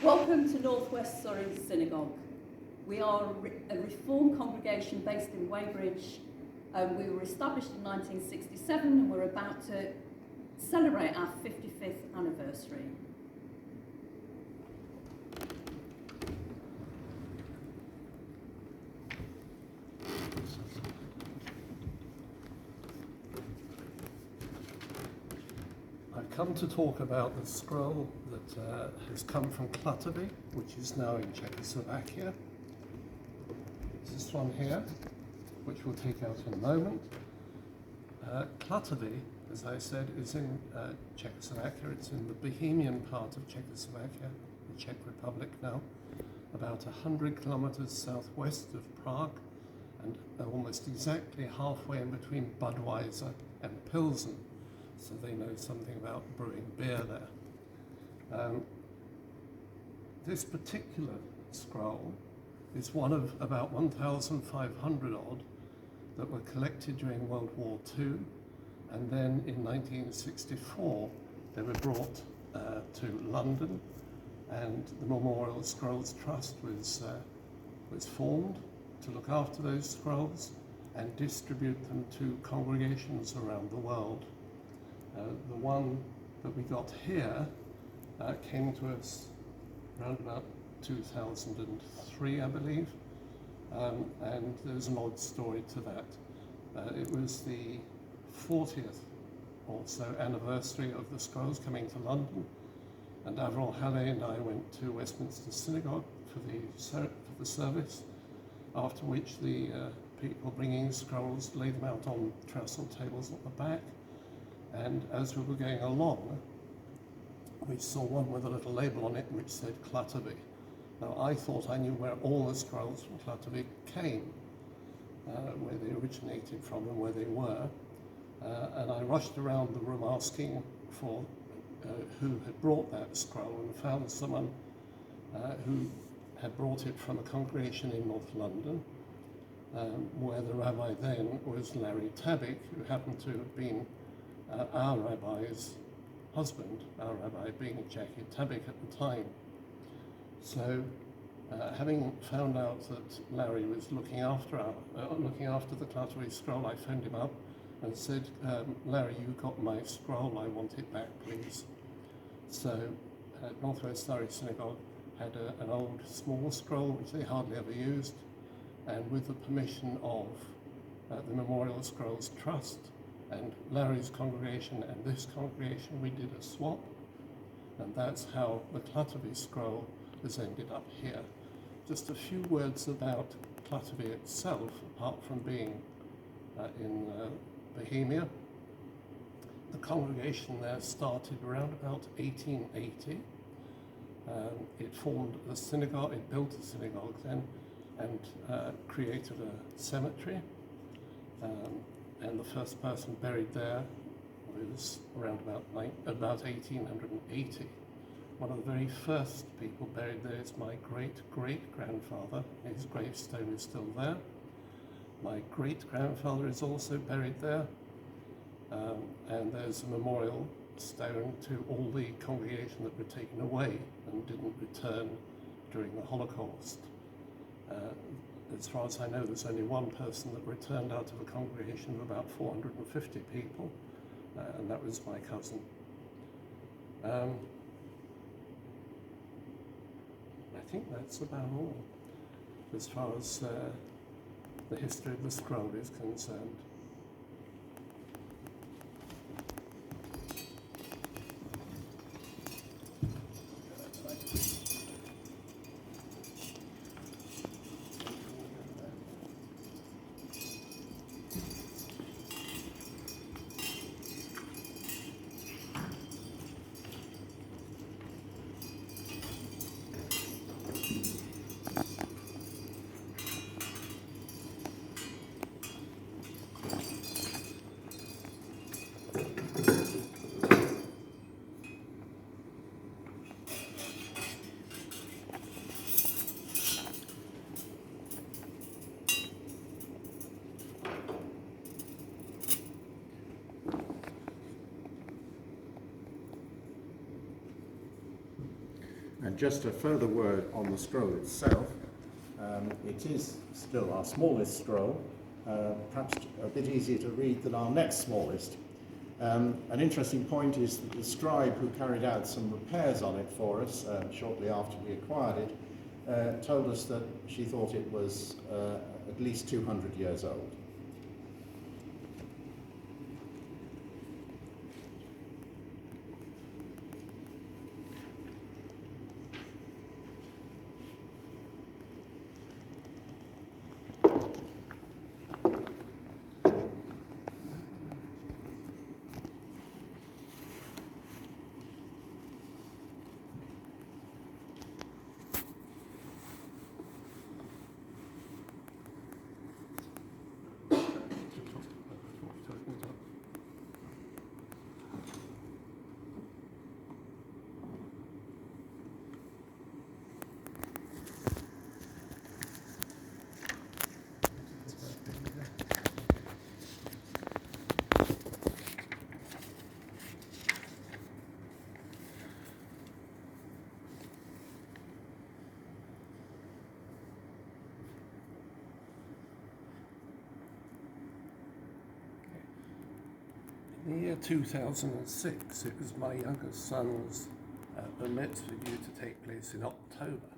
Welcome to North West Surrey Synagogue. We are a Reformed congregation based in Weybridge. We were established in 1967 and we're about to celebrate our 55th anniversary. I've come to talk about the scroll that has come from Klatovy, which is now in Czechoslovakia. This one here, which we'll take out in a moment. Klatovy, as I said, is in Czechoslovakia. It's in the Bohemian part of Czechoslovakia, the Czech Republic now, about 100 kilometers southwest of Prague, and almost exactly halfway in between Budweiser and Pilsen. So they know something about brewing beer there. This particular scroll is one of about 1,500 odd that were collected during World War II, and then in 1964 they were brought to London, and the Memorial Scrolls Trust was formed to look after those scrolls and distribute them to congregations around the world. The one that we got here came to us around about 2003, I believe, and there's an odd story to that. It was the 40th or so anniversary of the scrolls coming to London, and Avril Halley and I went to Westminster Synagogue for the service, after which the people bringing scrolls laid them out on trestle tables at the back. And as we were going along, we saw one with a little label on it which said Klatovy. Now I thought I knew where all the scrolls from Klatovy came, where they originated from and where they were. And I rushed around the room asking for who had brought that scroll, and found someone who had brought it from a congregation in North London, where the rabbi then was Larry Tabik, who happened to have been our rabbi's husband, our rabbi being Jackie Tabik at the time. So, having found out that Larry was looking after the Klatovy scroll, I phoned him up and said, Larry, you got my scroll, I want it back, please. So, North West Surrey Synagogue had an old small scroll which they hardly ever used, and with the permission of the Memorial Scrolls Trust and Larry's congregation and this congregation, we did a swap, and that's how the Klatovy scroll has ended up here. Just a few words about Klatovy itself, apart from being in Bohemia. The congregation there started around about 1880. It formed a synagogue, it built a synagogue then, and created a cemetery. And the first person buried there was around about 1880. One of the very first people buried there is my great-great-grandfather. His gravestone is still there. My great-grandfather is also buried there. And there's a memorial stone to all the congregation that were taken away and didn't return during the Holocaust. As far as I know, there's only one person that returned out of a congregation of about 450 people, and that was my cousin. I think that's about all as far as the history of the scroll is concerned. And just a further word on the scroll itself. It is still our smallest scroll, perhaps a bit easier to read than our next smallest. An interesting point is that the scribe who carried out some repairs on it for us shortly after we acquired it told us that she thought it was at least 200 years old. In the year 2006, it was my youngest son's bar mitzvah due to take place in October.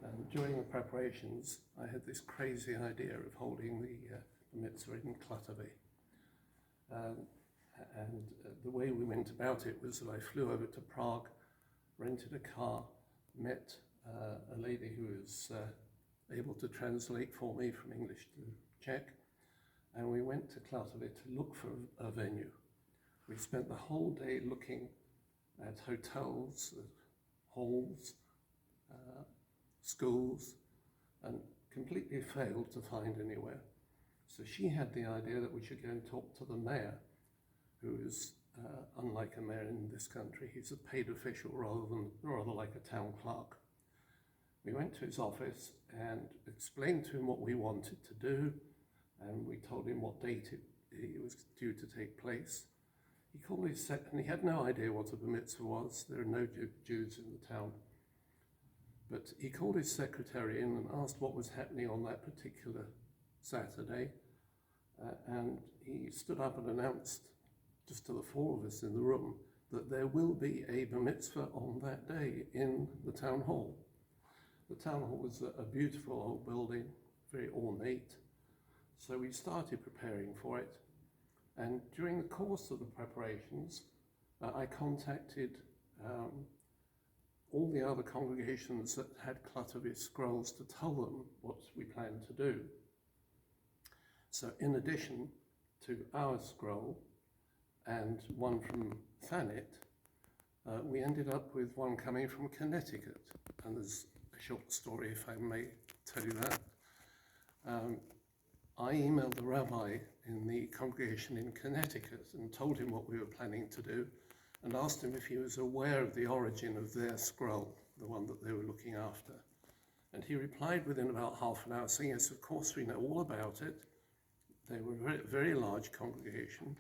And during the preparations, I had this crazy idea of holding the mitzvah in Klatovy. The way we went about it was that I flew over to Prague, rented a car, met a lady who was able to translate for me from English to Czech, and we went to Klatovy to look for a venue. We spent the whole day looking at hotels, at halls, schools, and completely failed to find anywhere. So she had the idea that we should go and talk to the mayor, who is unlike a mayor in this country. He's a paid official rather like a town clerk. We went to his office and explained to him what we wanted to do, and we told him what date it was due to take place. He called his and he had no idea what a bar mitzvah was. There are no Jews in the town. But he called his secretary in and asked what was happening on that particular Saturday. And he stood up and announced, just to the four of us in the room, that there will be a bar mitzvah on that day in the town hall. The town hall was a beautiful old building, very ornate. So we started preparing for it. And during the course of the preparations, I contacted all the other congregations that had Klatovy Scrolls to tell them what we planned to do. So in addition to our scroll and one from Thanet, we ended up with one coming from Connecticut. And there's a short story, if I may tell you that. I emailed the rabbi in the congregation in Connecticut and told him what we were planning to do and asked him if he was aware of the origin of their scroll, the one that they were looking after. And he replied within about half an hour saying, yes, of course we know all about it. They were a very, very large congregation,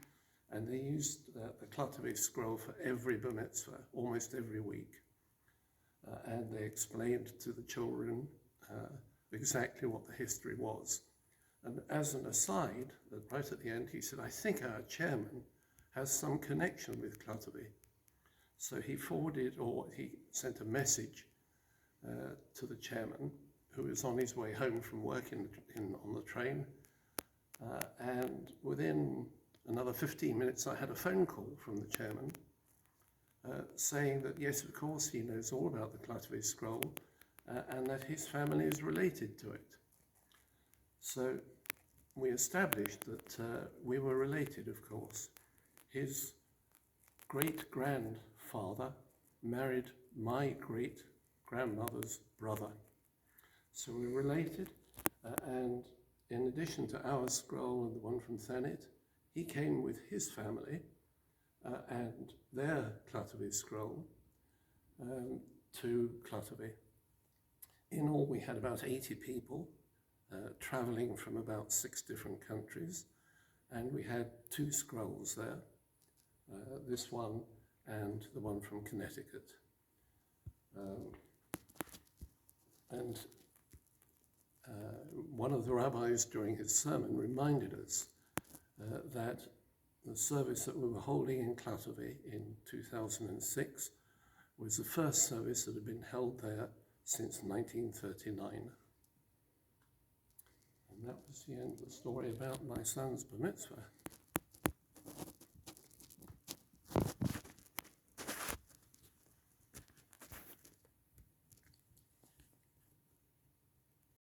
and they used the Klatovy Scroll for every bar mitzvah, almost every week. And they explained to the children exactly what the history was. And as an aside, right at the end, he said, I think our chairman has some connection with Klatovy. So he sent a message to the chairman, who was on his way home from work on the train. And within another 15 minutes, I had a phone call from the chairman saying that, yes, of course, he knows all about the Klatovy Scroll and that his family is related to it. So we established that we were related, of course. His great-grandfather married my great-grandmother's brother. So we're related, and in addition to our scroll and the one from Thanet, he came with his family and their Klatovy Scroll to Klatovy. In all, we had about 80 people traveling from about 6 different countries, and we had 2 scrolls there, this one and the one from Connecticut. And one of the rabbis during his sermon reminded us that the service that we were holding in Klatovy in 2006 was the first service that had been held there since 1939. And that was the end of the story about my son's bar mitzvah.